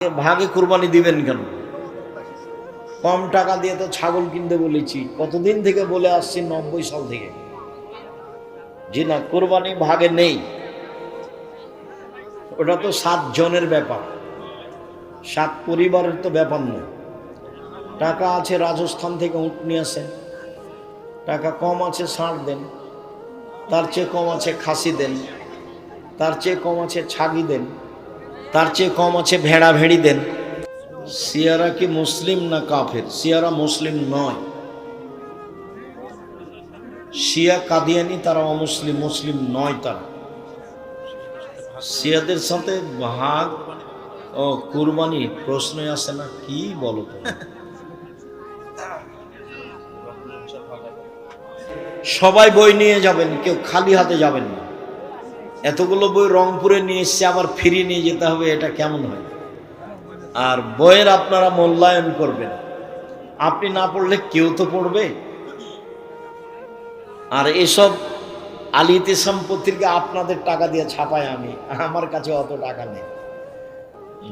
ভাগে কুরবানি দিবেন কেন? কম টাকা দিয়ে তো ছাগল কিনতে বলেছি, কতদিন থেকে বলে আসছি, 90 সাল থেকে। জি না, কুরবানি ভাগে নেই। ওটা তো 7 জনের ব্যাপার, 7 পরিবারের তো ব্যাপার নয়। টাকা আছে, রাজস্থান থেকে উট নিয়ে আসেন। টাকা কম আছে, ষাঁড় দেন। তার চেয়ে কম আছে, খাসি দেন। তার চেয়ে কম আছে, ছাগি দেন। তার চেয়ে কম আছে, ভেড়া ভেড়ি দেন। শিয়ারা কি মুসলিম না কাফের? শিয়ারা মুসলিম নয়। শিয়া কাদিয়ানি তারা অমুসলিম, মুসলিম নয় তারা। শিয়াদের সাথে ভাগ ও কুরবানি প্রশ্নই আসে না। কি বলো তো? সবাই বই নিয়ে যাবেন, কেউ খালি হাতে যাবেন না। এতগুলো বই রংপুরে নিয়ে এসছে, আবার ফিরিয়ে নিয়ে যেতে হবে, এটা কেমন হয়? আর বইয়ের আপনারা মূল্যায়ন করবেন, আপনি না পড়লে কেউ তো পড়বে। আর এসব আলী ইতিসাম পত্রিকা আপনাদের টাকা দিয়ে ছাপায় আমি, আমার কাছে অত টাকা নেই।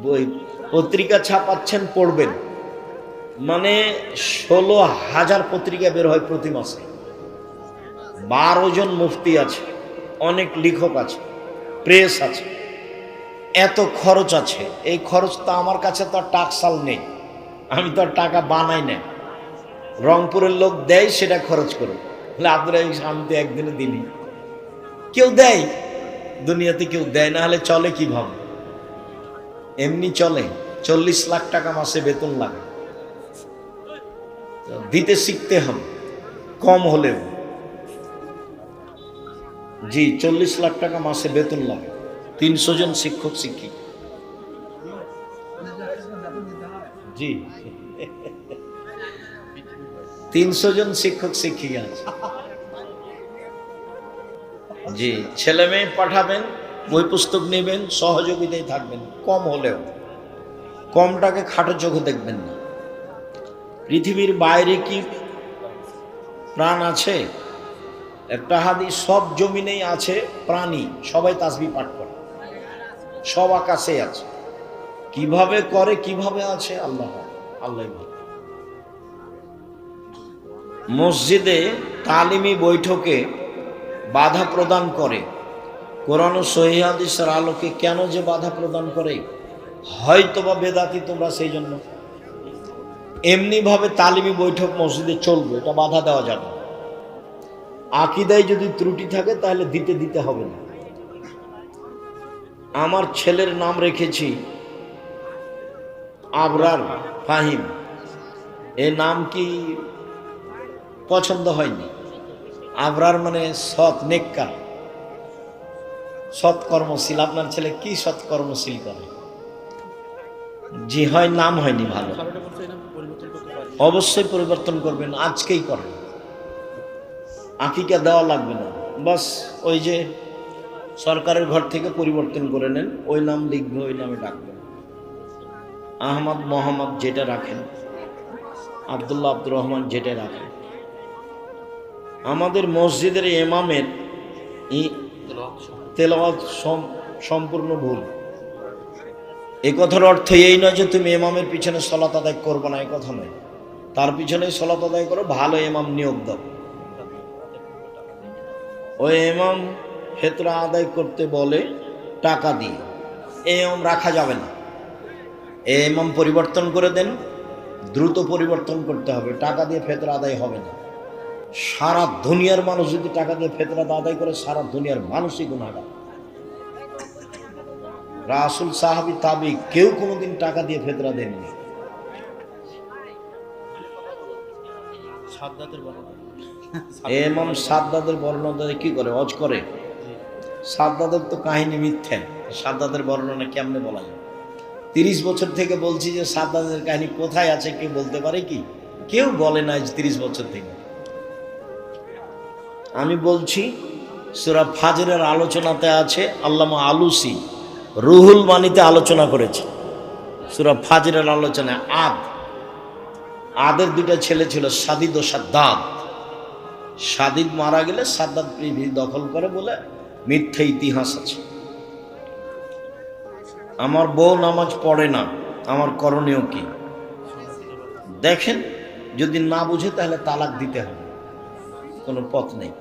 বই পত্রিকা ছাপাচ্ছেন, পড়বেন। মানে 16,000 পত্রিকা বের হয় প্রতি মাসে। 12 জন মুফতি আছে, অনেক লেখক আছে, প্রেস আছে, এত খরচ আছে। এই খরচ তো আমার কাছে তো আর টাকসাল নেই, আমি তো আর টাকা বানাই না। রংপুরের লোক দেয়, সেটা খরচ করো। আপনারা শান্তি একদিনে দিনই কেউ দেয়, দুনিয়াতে কেউ দেয় না, হলে চলে কিভাবে? এমনি চলে? 40 লাখ টাকা মাসে বেতন লাগে, দিতে শিখতে হবে কম হলেও। জি, 40 লাখ টাকা মাসে বেতন লাগে, 300 জন শিক্ষক শিক্ষিকা। জি, 300 জন শিক্ষক শিক্ষিকা আছে। জি, ছেলে মেয়ে পাঠাবেন, বই পুস্তক নেবেন, সহযোগিতায় থাকবেন, কম হলেও। কমটাকে খাটো চোখে দেখবেন না। পৃথিবীর বাইরে কি প্রাণ আছে? একটা হাদিস, সব জমিনেই আছে প্রাণী, সবাই তাসবিহ পাঠ করে, সব আকাশে আছে। কিভাবে করে, কিভাবে আছে, আল্লাহ ভালো। মসজিদে তালিমি বৈঠকে বাধা প্রদান করে কোরআন ও সহিহ হাদিসের আলোকে। কেন যে বাধা প্রদান করে? হয়তোবা বেদাতি তোমরা, সেই জন্য। এমনি ভাবে তালিমি বৈঠক মসজিদে চলবে, এটা বাধা দেওয়া যাবে না। আকীদায় যদি ত্রুটি থাকে তাহলে দিতে হবে না। আমার ছেলের নাম রেখেছি আবরার ফাহিম। এই নাম কি পছন্দ হয়নি? আবরার মানে সৎ, নেককার, সৎকর্মশীল। আপনার ছেলে কি সৎকর্মশীল করে? জি হয়, নাম হয়নি ভালো, অবশ্যই পরিবর্তন করবেন, আজকেই করেন। আকিকা দেওয়া লাগবে না, বাস ওই যে সরকারের ঘর থেকে পরিবর্তন করে নেন, ওই নাম লিখবে, ওই নামে ডাকবেন। আহমদ, মোহাম্মদ যেটা রাখেন, আব্দুল্লাহ, আব্দুর রহমান যেটা রাখেন। আমাদের মসজিদের ইমামের তেলাওয়াত সম্পূর্ণ ভুল। এই কথার অর্থ এই নয় যে তুমি ইমামের পিছনে সালাত আদায় করবে না, এই কথা নয়। তার পিছনে সালাত আদায় করো, ভালো ইমাম নিয়োগ দাও। ওই ইমাম ফিতরা আদায় করতে বলে টাকা দিয়ে, এই ইমাম রাখা যাবে না। এই ইমাম পরিবর্তন করে দেন, দ্রুত পরিবর্তন করতে হবে, টাকা দিয়ে ফিতরা আদায় হবে না। সারা দুনিয়ার মানুষ যদি টাকা দিয়ে ফিতরা আদায় করে, সারা দুনিয়ার মানুষই গুনাহগার। রাসূল, সাহাবী, তাবী কেউ কোনোদিন টাকা দিয়ে ফিতরা দেননি। ইমাম সাদ্দাদের বর্ণনা কি করে? হজ করে। সাদ্দাদের তো কাহিনী মিথ্যা, সাদ্দাদের বর্ণনা কেমনে বলা যায়? 30 বছর থেকে বলছি যে সাদ্দাদের কাহিনী কোথায় আছে, কেউ বলতে পারে কি? কেউ বলে না 30 বছর থেকে। আমি বলছি সূরা ফাজরের আলোচনাতে আছে, আল্লামা আলুসি রুহুল মানিতে আলোচনা করেছে। সূরা ফাজরের আলোচনায় আদের 2টা ছেলে ছিল, সাদিদ ও সাদ্দাদ। সাদিদ মারা গেলে সাদ্দাদ পৃথিবী দখল করে বলে মিথ্যা ইতিহাস আছে। আমার বউ নামাজ পড়ে না, আমার করণীয় কি? দেখেন, যদি না বুঝে তাহলে তালাক দিতে হবে, কোনো পথ নেই।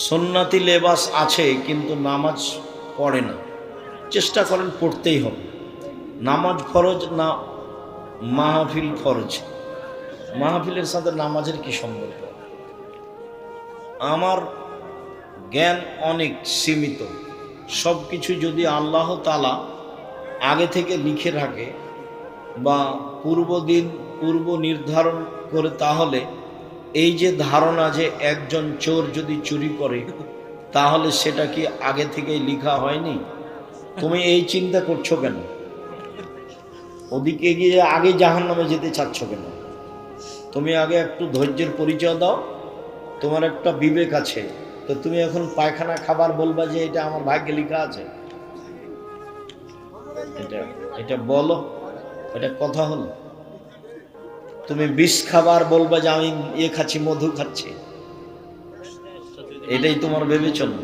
সুন্নতি লেবাস আছে কিন্তু নামাজ পড়ে না, চেষ্টা করেন পড়তেই হবে। নামাজ ফরজ না মাহফিল ফরজ? মাহফিলের সাথে নামাজের কি সম্পর্ক? আমার জ্ঞান অনেক সীমিত, সব কিছু যদি আল্লাহ তাআলা আগে থেকে লিখে রাখে বা পূর্ব নির্ধারণ করে, তাহলে এই যে ধারণা যে একজন চোর যদি চুরি করে তাহলে সেটা কি আগে থেকেই লিখা হয়নি? তুমি এই চিন্তা করছো কেন? ওদিকে গিয়ে আগে জাহান্নামে যেতে চাচ্ছ কেন? তুমি আগে একটু ধৈর্যের পরিচয় দাও। তোমার একটা বিবেক আছে, তো তুমি এখন পায়খানা খাবার বলবা যে এটা আমার ভাগ্যে লেখা আছে? এটা বলো, এটা কথা হলো? তুমি বিষ খাবার বলবা যে আমি খাচ্ছি, মধু খাচ্ছি, এটাই তোমার বিবেচনা?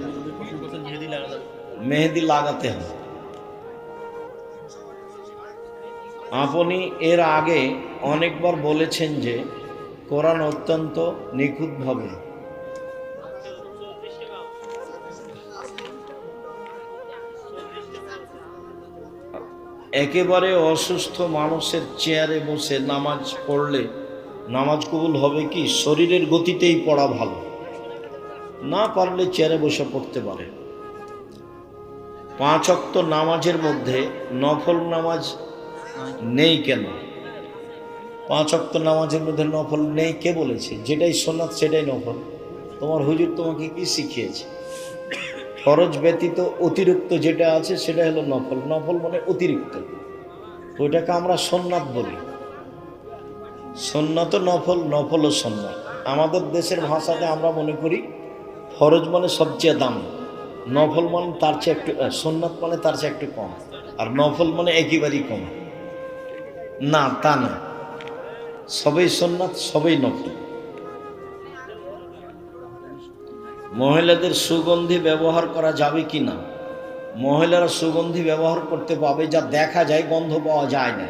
মেহেদি লাগাতে হবে। আপনি এর আগে অনেকবার বলেছেন যে কোরআন অত্যন্ত নিখুঁতভাবে একেবারে অসুস্থ মানুষের চেয়ারে বসে নামাজ পড়লে নামাজ কবুল হবে কি? শরীরের গতিতেই পড়া ভালো, না পারলে চেয়ারে বসে পড়তে পারে। 5 ওয়াক্ত নামাজের মধ্যে নফল নামাজ নেই কেন? 5 ওয়াক্ত নামাজের মধ্যে নফল নেই কে বলেছে? যেটাই সুন্নাত সেটাই নফল। তোমার হুজুর তোমাকে কি শিখিয়েছে? ফরজ ব্যতীত অতিরিক্ত যেটা আছে সেটা হলো নফল। নফল মানে অতিরিক্ত, ওইটাকে আমরা সুন্নাত বলি। সুন্নাত নফল, নফল ও সুন্নাত। আমাদের দেশের ভাষাতে আমরা মনে করি ফরজ মানে সবচেয়ে দাম, নফল মানে তার চেয়ে একটু, সুন্নাত মানে তার চেয়ে একটু কম, আর নফল মানে একেবারেই কম। না, তা না, সবই সুন্নাত, সবই নফল। মহিলাদের সুগন্ধি ব্যবহার করা যাবে কি না? মহিলারা সুগন্ধি ব্যবহার করতে পাবে যা দেখা যায়, গন্ধ পাওয়া যায় না।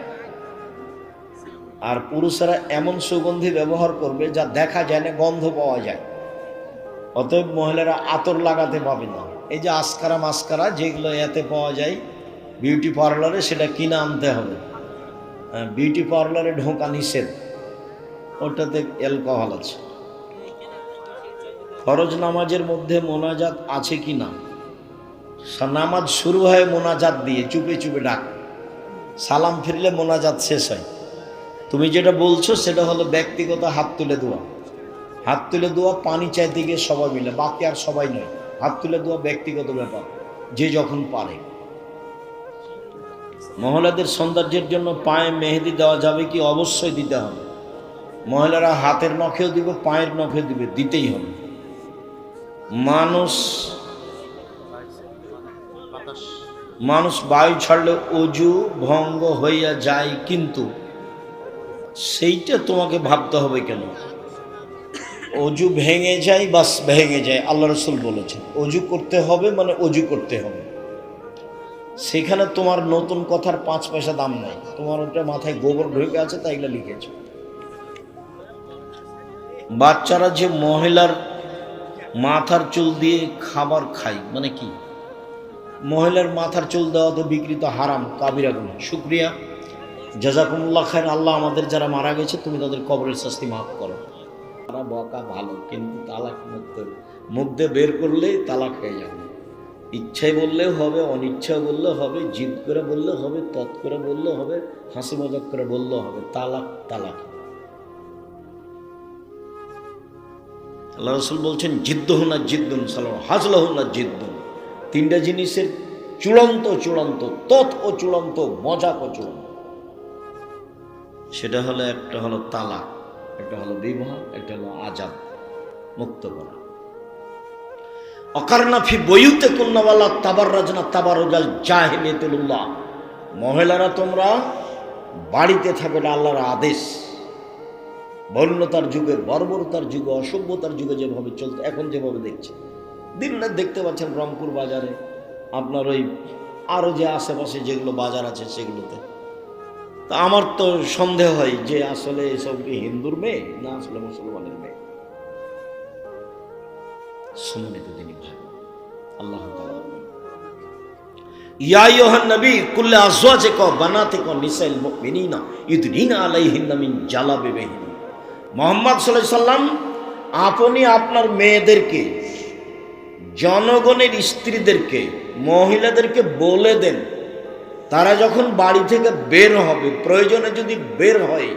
আর পুরুষেরা এমন সুগন্ধি ব্যবহার করবে যা দেখা যায় না, গন্ধ পাওয়া যায়। অতএব মহিলারা আতর লাগাতে পাবে না। এই যে আসকারা মাস্কারা যেগুলো এতে পাওয়া যায় বিউটি পার্লারে, সেটা কিনে আনতে হবে। বিউটি পার্লারে ঢোকা নিষেধ, ওটাতে অ্যালকোহল আছে। ফরজ নামাজের মধ্যে মোনাজাত আছে কি না? নামাজ শুরু হয় মোনাজাত দিয়ে, চুপে চুপে ডাক, সালাম ফিরলে মোনাজাত শেষ হয়। তুমি যেটা বলছো সেটা হলো ব্যক্তিগত হাত তুলে দোয়া। হাত তুলে দোয়া পানি চাইতে গিয়ে সবাই মিলে, বাকি আর সবাই নয়। হাত তুলে দোয়া ব্যক্তিগত ব্যাপার, যে যখন পারে। মহিলাদের সৌন্দর্যের জন্য পায়ে মেহেদি দেওয়া যাবে কি? অবশ্যই দিতে হবে। মহিলারা হাতের নখেও দিবে, পায়ের নখেও দিবে, দিতেই হবে। মানুষ বায়ু ছাড়লে অজু ভঙ্গ হইয়া যায়, কিন্তু সেইটা তোমাকে ভাবতে হবে কেন? অজু ভেঙে যায়, বাস ভেঙে যায়, আল্লাহ রসুল বলেছেন। অজু করতে হবে মানে অজু করতে হবে, সেখানে তোমার নতুন কথার 5 পয়সা দাম নাই। তোমার ওটা মাথায় গোবর ঢুকে আছে তাই এগুলো লিখেছ। বাচ্চারা যে মহিলার মাথার চুল দিয়ে খাবার খায় মানে কি? মহিলার মাথার চুল দেওয়া তো বিকৃত, হারাম, কাবিরা গুনাহ। শুকরিয়া, জাযাকুমুল্লাহ খায়র। আল্লাহ আমাদের যারা মারা গেছে তুমি তাদের কবরের শাস্তি মাফ করো। তারা বকা ভালো, কিন্তু তালাক মুখ দিয়ে বের করলেই তালাক হয়ে যাবে। ইচ্ছায় বললেও হবে, অনিচ্ছায় বললেও হবে, জিদ করে বললেও হবে, তৎ করে বললেও হবে, হাসি মজাক করে বললেও হবে। তালাক তালাক। আল্লাহ রসুল বলছেন জিদ্দুহুনা জিদ্দুন সালাম হাজলাহুনা জিদ্দুন। 3টা জিনিসের চূড়ান্ত চূড়ান্ত, তৎ ও চূড়ান্ত, মজাক ও চূড়ান্ত। সেটা হলো, একটা হলো তালাক, একটা হলো বিবাহ, একটা হলো আজাদ, মুক্ত করা। অকারনা ফি বুয়ুতিকুন্না ওয়ালা তাবাররাজনা তাবাররুজাল জাহিলিয়াতুল উলা। মহিলারা তোমরা বাড়িতে থাকো, এটা আল্লাহর আদেশ। বর্ণতার যুগে, বর্বরতার যুগে, অসভ্যতার যুগে যেভাবে চলতো, এখন যেভাবে দেখছে, দিন রাত দেখতে পাচ্ছেন রংপুর বাজারে, আপনার ওই আরও যে আশেপাশে যেগুলো বাজার আছে সেগুলোতে তা আমার তো সন্দেহ হয় যে আসলে এসব কি হিন্দুর মেয়ে না আসলে মুসলমানের মেয়ে। সম্মানিত দিনী ভাই, আল্লাহ তাআলা ইয়া আইয়ুহান নবী কুল আজওয়াজিকা ওয়া বানাতিকা নিসাইল মুমিনিনা ইউদনিনা আলাইহিন্না মিন জালাবিবিহিন। মুহাম্মদ সাল্লাল্লাহু আলাইহি সাল্লাম আপনি আপনার মেয়েদেরকে, জনগণের স্ত্রীদেরকে, মহিলাদেরকে বলে দেন তারা যখন বাড়ি থেকে বের হবে, প্রয়োজনে যদি বের হয়,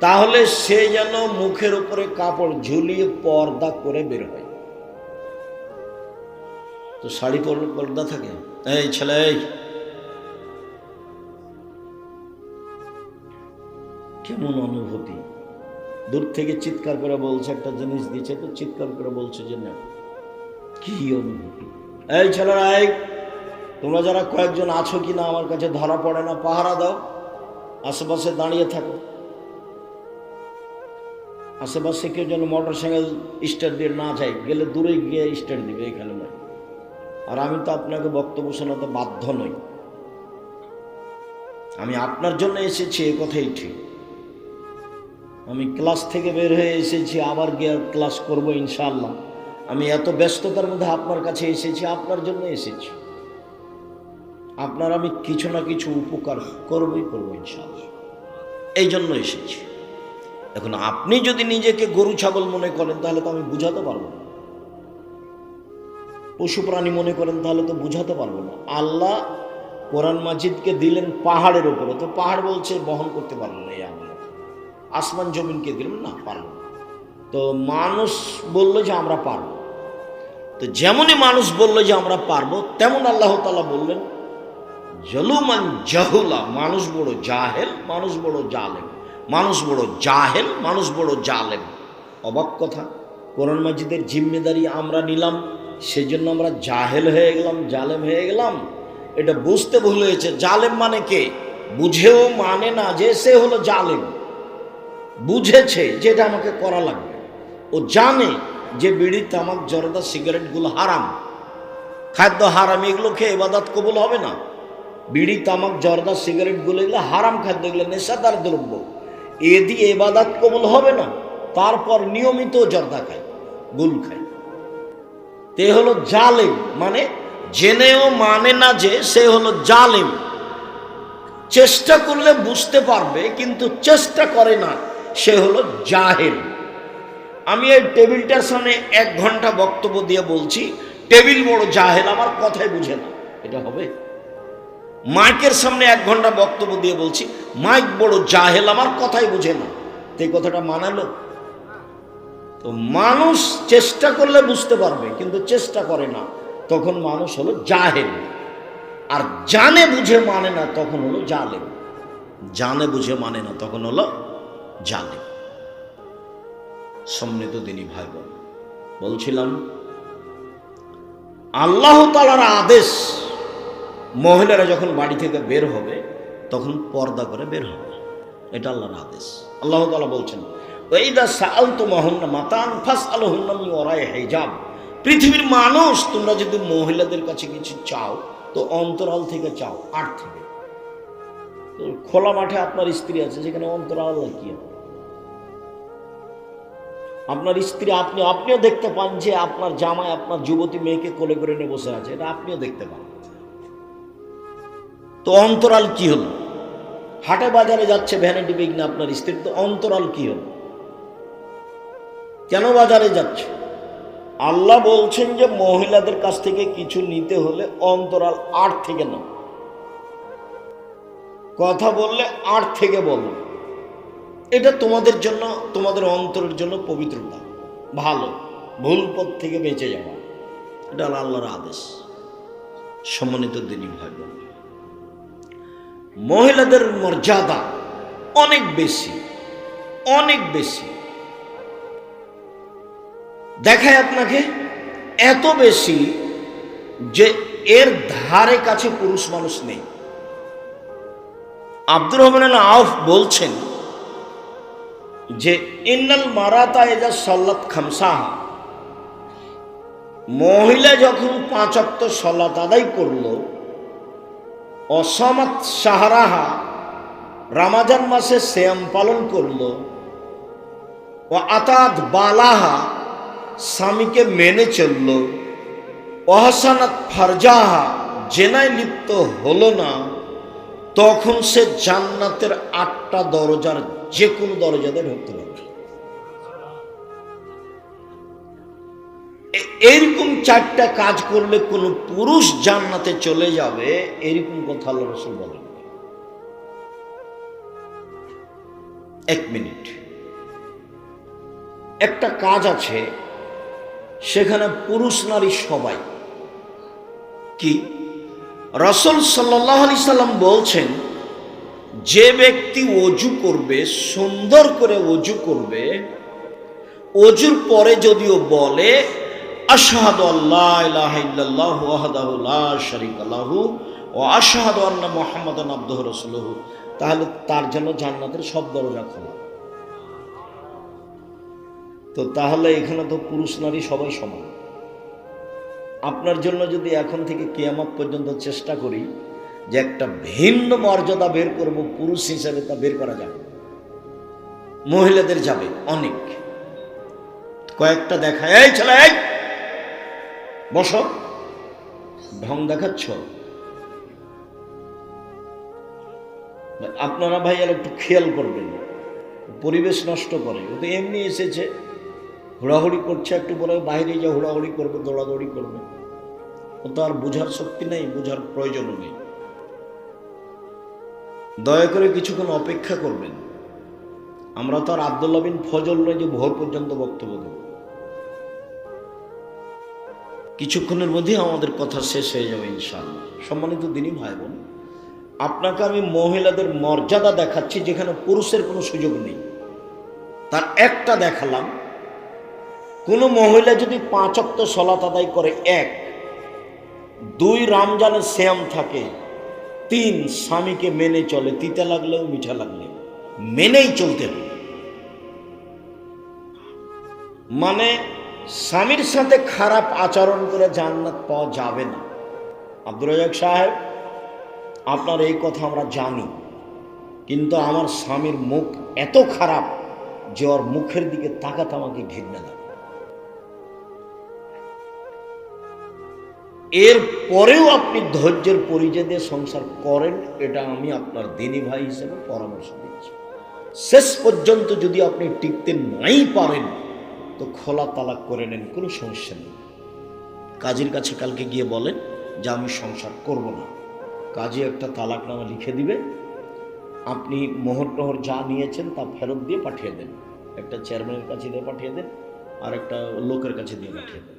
তাহলে সে যেন মুখের উপরে কাপড় ঝুলিয়ে পর্দা করে বের হয়। তো শাড়ি পরলে পর্দা থাকে? এই ছেলে, কেমন অনুভূতি! দূর থেকে চিৎকার করে বলছে, একটা জিনিস দিচ্ছে তো চিৎকার করে বলছে যে না, কি অনুভূতি! এই ছেলেরা, এই তোমরা যারা কয়েকজন আছো কিনা আমার কাছে ধরা পড়ে না, পাহারা দাও, আশেপাশে দাঁড়িয়ে থাকো, আশেপাশে কেউ যেন মোটর সাইকেল স্টার্ট দিয়ে না যায়, গেলে দূরে গিয়ে স্টার্ট দিবে, এখানে নয়। আর আমি তো আপনাকে বক্তব্য শোনাতে বাধ্য নই, আমি আপনার জন্য এসেছি, এ কথাই ঠিক। আমি ক্লাস থেকে বের হয়ে এসেছি, আবার গিয়ে ক্লাস করব ইনশাআল্লাহ। আমি এত ব্যস্ততার মধ্যে আপনার কাছে এসেছি, আপনার জন্য এসেছি। আপনার আমি কিছু না কিছু উপকার করবই করবো ইনশাআল্লাহ, এই জন্য এসেছি। এখন আপনি যদি নিজেকে গরু ছাগল মনে করেন তাহলে তো আমি বুঝাতে পারবো না, পশু প্রাণী মনে করেন তাহলে তো বুঝাতে পারবো না। আল্লাহ কোরআন মাজিদকে দিলেন পাহাড়ের উপরে, তো পাহাড় বলছে বহন করতে পারবো না এই আমল। আসমান জমিনকে দিলেন না, পারবো না। তো মানুষ বললো যে আমরা পারবো, তো যেমনই মানুষ বললো যে আমরা পারবো, তেমন আল্লাহ তাআলা বললেন জলুমান জাহুলা, মানুষ বড় জাহেল, মানুষ বড় জালেম, মানুষ বড় জাহেল, মানুষ বড় জালেম। অবাক কথা, কোরআন মাজিদের জিম্মেদারি আমরা নিলাম, সেজন্য আমরা জাহেল হয়ে গেলাম, জালেম হয়ে গেলাম। এটা বুঝতে ভুল হয়েছে। জালেম মানে কে? বুঝেও মানে না যে সে হলো জালেম। বুঝেছে যে এটা আমাকে করা লাগবে, ও জানে যে বিড়ি, তামাক, জর্দা, সিগারেটগুলো হারাম, খাদ্য হারাম, এগুলো খেয়ে ইবাদত কবুল হবে না। বিড়ি, তামাক, জর্দা, সিগারেটগুলো এগুলো হারাম খাদ্য, এগুলো নেশাদার দ্রব্য, এ দিয়ে ইবাদত কবুল হবে না। তারপর নিয়মিত জর্দা খায়, গুল খায়, তে হলো জালেম। মানে জেনেও মানে না যে সে হলো জালেম। চেষ্টা করলে বুঝতে পারবে, কিন্তু চেষ্টা করে না, সে হলো জাহেল। আমি এই টেবিলটার সামনে 1 ঘন্টা বক্তব্য দিয়ে বলছি টেবিল বড় জাহেল, আমার কথাই বুঝে না, এটা হবে? মাইকের সামনে 1 ঘন্টা বক্তব্য দিয়ে বলছি মাইক বড় জাহেল, আমার কথাই বুঝে না, তো এই কথাটা মানালো? তো মানুষ চেষ্টা করলে বুঝতে পারবে, কিন্তু চেষ্টা করে না, তখন মানুষ হলো জাহেল। আর জানে বুঝে মানে না, তখন হলো জালেম। জানে বুঝে মানে না, তখন হলো জালেম। সম্মানিত দিনী ভাই বোন, বলছিলাম আল্লাহ তাআলার আদেশ, মহিলারা যখন বাড়ি থেকে বের হবে তখন পর্দা করে বের হবে, এটা আল্লাহর আদেশ। আল্লাহ তাআলা বলছেন ওয়াইদা সাআলতুমুহুন্না মাতান ফাসআলুহুন্না মিন ওয়ারাই হিজাব। পৃথিবীর মানুষ, তোমরা যদি মহিলাদের কাছে কিছু চাও তো অন্তরাল থেকে চাও, আড় থেকে। তো খোলা মাঠে আপনার স্ত্রী আছে, সেখানে অন্তরাল কি হবে? আপনার স্ত্রী, আপনিও দেখতে পান যে আপনার জামাই আপনার যুবতী মেয়েকে কোলে করে নিয়ে বসে আছে, এটা আপনিও দেখতে পান। তো অন্তরাল কি হলো? হাটে বাজারে যাচ্ছে ভ্যানিটি ব্যাগ না আপনার স্ত্রী, তো অন্তরাল কি হলো? কেন বাজারে যাচ্ছে? আল্লাহ বলছেন যে মহিলাদের কাছ থেকে কিছু নিতে হলে অন্তরাল আড় থেকে নাও, কথা বললে আড় থেকে বলো। এটা তোমাদের জন্য, তোমাদের অন্তরের জন্য পবিত্রতা, ভালো, ভুল পথ থেকে বেঁচে যাওয়া, এটা আল্লাহর আদেশ। সম্মানিত দিনী ভাই বোন, মহিলাদের মর্যাদা অনেক বেশি, অনেক বেশি। দেখায় আপনাকে এত বেশি যে এর ধারে কাছে পুরুষ মানুষ নেই। আব্দুর রহমান আল আউফ বলছেন যে ইন্নাল মারাতা ইজা সাল্লাত খামসাহা, মহিলা যখন 5 ওয়াক্ত সালাত আদায় করলো, অসামাত শাহরাহা, রমজান মাসে সিয়াম পালন করলো, ও আতাত বালাহা, স্বামীকে মেনে চললো, অহসানাত ফারজাহা, জেনায় লিপ্ত হলো না, তখন সে জান্নাতের 8টা দরজার যে কোনো দরজাতে ঢুকতে পারবে। এইরকম 4টা কাজ করলে কোন পুরুষ জান্নাতে চলে যাবে, এরকম কথা আল্লাহ রাসূল বলেন। 1 মিনিট, একটা কাজ আছে, সেখানে পুরুষ নারী সবাই। কি? রাসূল সাল্লাল্লাহু আলাইহি সাল্লাম বলছেন, যে ব্যক্তি ওযু করবে, সুন্দর করে ওযু করবে, ওযুর পরে যদিও বলে আশহাদু আল্লা ইলাহা ইল্লাল্লাহু ওয়াহদাহু লা শারীকা লাহু ওয়া আশহাদু আন্না মুহাম্মাদান আবদুহু রাসূলুহু, তাহলে তার জন্য জান্নাতের সব দরজা খোলা। তো তাহলে এখানে তো পুরুষ নারী সবাই সমান। আপনার জন্য যদি এখন থেকে কিয়ামত পর্যন্ত চেষ্টা করি যে একটা ভিন্ন মর্যাদা বের করব, পুরুষ হিসেবে তা বের করা যাবে। মহিলাদের যাবে অনেক, কয়েকটা দেখায়, এই ছেলে এই বসো, ঢং দেখাচ্ছ। আপনারা ভাই আর একটু খেয়াল করবেন, পরিবেশ নষ্ট করে। ও তো এমনি এসেছে, হুড়াহুড়ি করছে, একটু পরে বাইরে যা হুড়াহুড়ি করবে, দৌড়াদৌড়ি করবে। ও তো আর বোঝার শক্তি নেই, বোঝার প্রয়োজনও নেই। দয়া করে কিছুক্ষণ অপেক্ষা করবেন। আমরা তো আর আব্দুল্লাহ বিন ফজল নয় যে ভোর পর্যন্ত বক্তব্য দেব। কিছুক্ষণের মধ্যে আমাদের কথা শেষ হয়ে যাবে ইনশাআল্লাহ। সম্মানিত দিনী ভাই বোন, আপনাকে আমি মহিলাদের মর্যাদা দেখাচ্ছি যেখানে পুরুষের কোনো সুযোগ নেই। তার একটা দেখালাম, কোনো মহিলা যদি 5 ওয়াক্ত সালাত আদায় করে, 1, 2 রমজানের সিয়াম থাকে, 3 স্বামীকে মেনে চলে, তিতা লাগলেও মিঠা লাগলেও মেনেই চলতে হবে। মানে স্বামীর সাথে খারাপ আচরণ করে জান্নাত পাওয়া যাবে না। আব্দুর রাজ্জাক সাহেব, আপনার এই কথা আমরা জানি, কিন্তু আমার স্বামীর মুখ এত খারাপ যে ওর মুখের দিকে তাকাতে আমাকে ঘৃণা লাগে। এর পরেও আপনি ধৈর্যের পরিচয় দিয়ে সংসার করেন, এটা আমি আপনার দিনী ভাই হিসেবে পরামর্শ দিচ্ছি। শেষ পর্যন্ত যদি আপনি টিকতে নাই পারেন, তো খোলা তালাক করে নেন, কোনো সমস্যা নেই। কাজীর কাছে কালকে গিয়ে বলেন যে আমি সংসার করব না, কাজী একটা তালাকনামা লিখে দিবে, আপনি মোহর টোহর যা নিয়েছেন তা ফেরত দিয়ে পাঠিয়ে দেন। একটা চেয়ারম্যানের কাছে দিয়ে পাঠিয়ে দেন, আর একটা লোকের কাছে দিয়ে পাঠিয়ে দেন।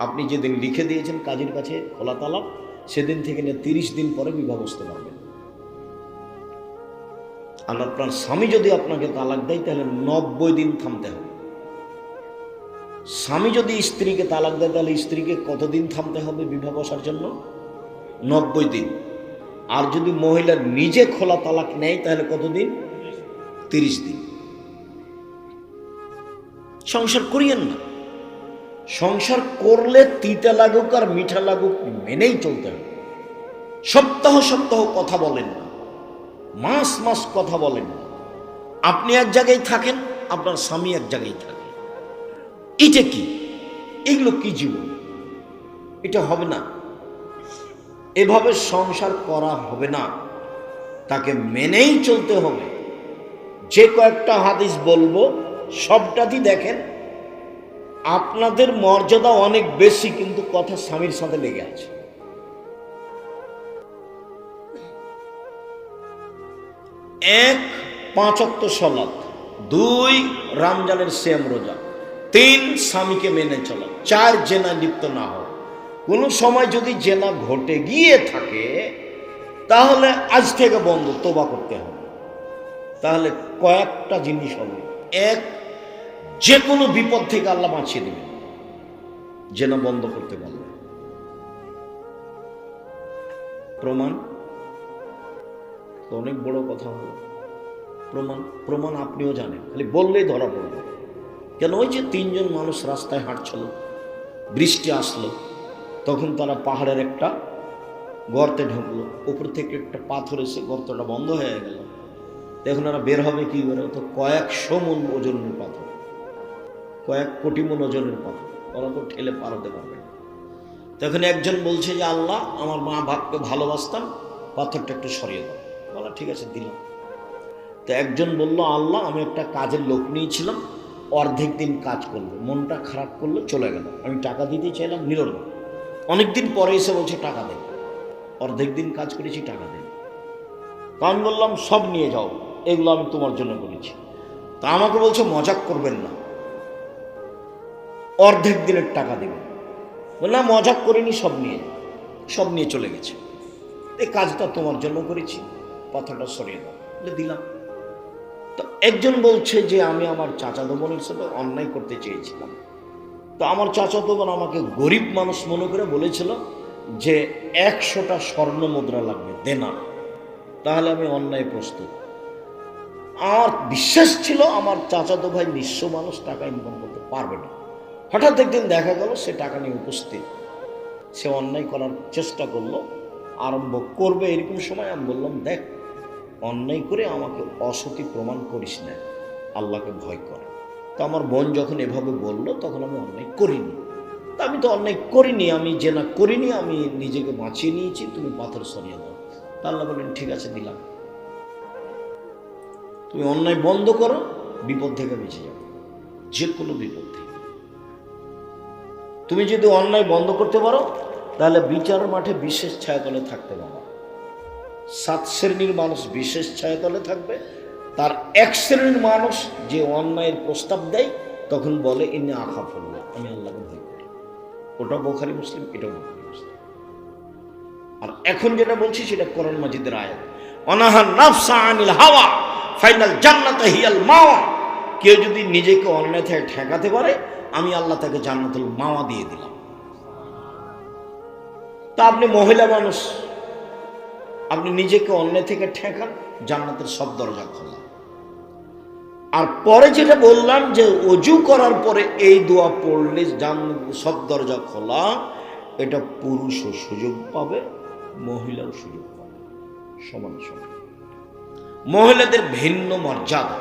আপনি যেদিন লিখে দিয়েছেন কাজীর কাছে খোলা তালাক, সেদিন থেকে নিয়ে 30 দিন পরে বিবাহ বসতে পারবেন। আর আপনার স্বামী যদি আপনাকে তালাক দেয়, তাহলে 90 দিন থামতে হবে। স্বামী যদি স্ত্রীকে তালাক দেয়, তাহলে স্ত্রীকে কতদিন থামতে হবে বিবাহ বসার জন্য? 90 দিন। আর যদি মহিলা নিজে খোলা তালাক নেয়, তাহলে কতদিন? 30 দিন। সংসার করিয়েন না। সংসার করলে তিতা লাগুক আর মিঠা লাগুক মেনেই চলতে হবে। সপ্তাহ সপ্তাহ কথা বলেন না, মাস মাস কথা বলেন না। আপনি এক জায়গায় থাকেন, আপনার স্বামী এক জায়গায় থাকে। এটা কি? এগুলো কি জীবন? এটা হবে না। এভাবে সংসার করা হবে না, তাকে মেনেই চলতে হবে। যে কয়েকটা হাদিস বলবো সবটাই দেখেন, আপনাদের মর্যাদা অনেক বেশি, কিন্তু কথা স্বামীর সাথে লেগে আছে। 1, 5 ওয়াক্ত সালাত, 2 রমজানের সিয়াম রোজা, 3 স্বামীকে মেনে চলা, 4 জেনা লিপ্ত না হওয়া। কোনো সময় যদি জেনা ঘটে গিয়ে থাকে, তাহলে আজ থেকে বন্ধ, তোবা করতে হবে। তাহলে কয়েকটা জিনিস হবে। 1, যে কোনো বিপদ থেকে আল্লাহ বাঁচিয়ে দেবেন, জেনা বন্ধ করতে পারবে। প্রমাণ অনেক বড় কথা হলো। প্রমাণ আপনিও জানেন, খালি বললেই ধরা পড়বে। কেন? ওই যে 3 জন মানুষ রাস্তায় হাঁটছিল, বৃষ্টি আসলো, তখন তারা পাহাড়ের একটা গর্তে ঢুকলো, উপর থেকে একটা পাথর এসে গর্তটা বন্ধ হয়ে গেল। দেখুন ওরা বের হবে কি করে, তো কয়েকশো মন ওজনের পাথর, কয়েক কোটি মন ওজনের পাথর, ওরা তো ঠেলে পারতে পারবে না। তখন একজন বলছে যে আল্লাহ, আমার মা বাপকে ভালোবাসতাম, পাথরটা একটু সরিয়ে দাও। বলা ঠিক আছে, দিলাম। তো একজন বলল, আল্লাহ, আমি একটা কাজের লোক নিয়েছিলাম, অর্ধেক দিন কাজ করলো, মনটা খারাপ করলো, চলে গেল, আমি টাকা দিতে চাইলাম, নিল না। অনেকদিন পরে এসে বলছে টাকা দেন, অর্ধেক দিন কাজ করেছি, টাকা দেন। তো আমি বললাম সব নিয়ে যাও, এগুলো আমি তোমার জন্য করেছি। তা আমাকে বলছে মজাক করবেন না, অর্ধেক দিনের টাকা দেবেন। বললাম মজাক করিনি, সব নিয়ে যাও। সব নিয়ে চলে গেছে। এই কাজটা তোমার জন্য করেছি, পাথরটা সরিয়ে দাও। বলে দিলাম। তো একজন বলছে যে আমি আমার চাচাতো বোনের সাথে অন্যায় করতে চেয়েছিলাম। তো আমার চাচাতো বোন আমাকে গরিব মানুষ মনে করে বলেছিল যে 100টা স্বর্ণ মুদ্রা লাগবে, দেনা, তাহলে আমি অন্যায় প্রস্তুত। আমার বিশ্বাস ছিল আমার চাচাতো ভাই নিঃস্ব মানুষ, টাকা ইনকাম করতে পারবে না। হঠাৎ একদিন দেখা গেল সে টাকা নিয়ে উপস্থিত, সে অন্যায় করার চেষ্টা করলো, আরম্ভ করবে। এরকম সময় আমি বললাম, দেখ, অন্যায় করে আমাকে অসতী প্রমাণ করিস না, আল্লাহকে ভয় কর। তো আমার বোন যখন এভাবে বলল, তখন আমি অন্যায় করিনি। তা আমি তো অন্যায় করিনি, আমি জেনা করিনি, আমি নিজেকে বাঁচিয়ে নিয়েছি, তুমি পাথর সরিয়ে দাও। তা আল্লাহ বললেন ঠিক আছে, দিলাম। তুমি অন্যায় বন্ধ করো, বিপদ থেকে বেঁচে যাবে, যে কোনো বিপদ থেকে। তুমি যদি অন্যায় বন্ধ করতে পারো, তাহলে বিচার মাঠে বিশেষ ছায়াতলে থাকতে পারো। 7 শ্রেণীর মানুষ বিশেষ ছায়াতলে থাকবে, তার 1 শ্রেণীর মানুষ যে অন্যায়ের প্রস্তাব দেয়, তখন বলে ইন্নী আখাফুল্লাহ, আমি আল্লাহকে ভয় করি। ওটা বুখারী মুসলিম, এটাও বুখারী মুসলিম। আর এখন যেটা বলছি সেটা কোরআন মাজিদের আয়াত, অনাহান নাফসা আনিল হাওয়া ফাইনাল জান্নাতা হিয়াল মাওয়া। কেউ যদি নিজেকে অন্যায় থেকে ঠেকাতে পারে, আমি আল্লাহ তাকে জান্নাতুল মাওয়া দিয়ে দিলাম। তা আপনি মহিলা মানুষ, আপনি নিজেকে অন্যায় থেকে ঠেকান, জান্নাতের সব দরজা খোলা। আর পরে যেটা বললাম যে ওযু করার পরে এই দোয়া পড়লে জান্নাতের সব দরজা খোলা, এটা পুরুষও সুযোগ পাবে, মহিলাও সুযোগ পাবে, সমান সমান। মহিলাদের ভিন্ন মর্যাদা।